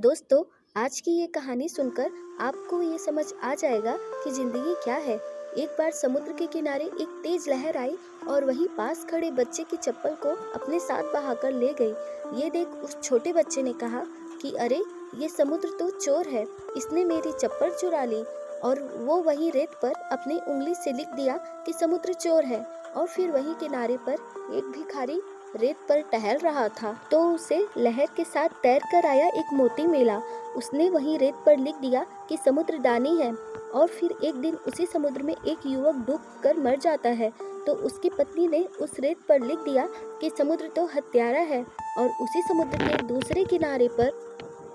दोस्तों, आज की ये कहानी सुनकर आपको ये समझ आ जाएगा कि जिंदगी क्या है। एक बार समुद्र के किनारे एक तेज लहर आई और वहीं पास खड़े बच्चे की चप्पल को अपने साथ बहाकर ले गई। ये देख उस छोटे बच्चे ने कहा कि अरे, ये समुद्र तो चोर है, इसने मेरी चप्पल चुरा ली। और वो वहीं रेत पर अपनी उंगली से लिख दिया कि समुद्र चोर है। और फिर वहीं किनारे पर एक भिखारी रेत पर टहल रहा था, तो उसे लहर के साथ तैर कर आया एक मोती मिला। उसने वहीं रेत पर लिख दिया कि समुद्र दानी है। और फिर एक दिन उसी समुद्र में एक युवक डूब कर मर जाता है, तो उसकी पत्नी ने उस रेत पर लिख दिया कि समुद्र तो हत्यारा है। और उसी समुद्र के दूसरे किनारे पर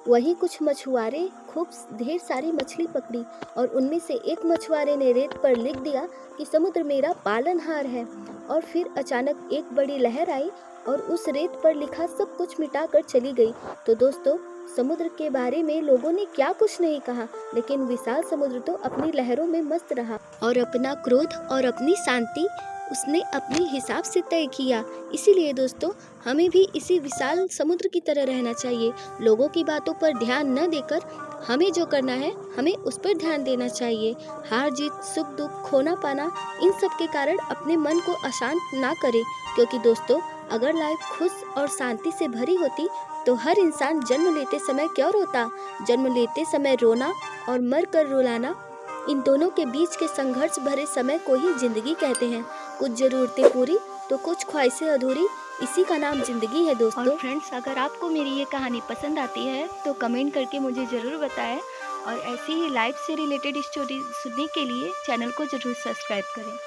वहीं कुछ मछुआरे खूब ढेर सारी मछली पकड़ी, और उनमें से एक मछुआरे ने रेत पर लिख दिया कि समुद्र मेरा पालनहार है। और फिर अचानक एक बड़ी लहर आई और उस रेत पर लिखा सब कुछ मिटाकर चली गई। तो दोस्तों, समुद्र के बारे में लोगों ने क्या कुछ नहीं कहा, लेकिन विशाल समुद्र तो अपनी लहरों में मस्त रहा और अपना क्रोध और अपनी शांति उसने अपने हिसाब से तय किया। इसीलिए दोस्तों, हमें भी इसी विशाल समुद्र की तरह रहना चाहिए। लोगों की बातों पर ध्यान न देकर हमें जो करना है, हमें उस पर ध्यान देना चाहिए। हार जीत, सुख दुख, खोना पाना, इन सब के कारण अपने मन को अशांत ना करें, क्योंकि दोस्तों, अगर लाइफ खुश और शांति से भरी होती तो हर इंसान जन्म लेते समय क्यों रोता। जन्म लेते समय रोना और मर कर रुलाना, इन दोनों के बीच के संघर्ष भरे समय को ही जिंदगी कहते हैं। कुछ जरूरतें पूरी तो कुछ ख्वाहिशें अधूरी, इसी का नाम जिंदगी है दोस्तों। और फ्रेंड्स, अगर आपको मेरी ये कहानी पसंद आती है तो कमेंट करके मुझे ज़रूर बताएं, और ऐसी ही लाइफ से रिलेटेड स्टोरी सुनने के लिए चैनल को ज़रूर सब्सक्राइब करें।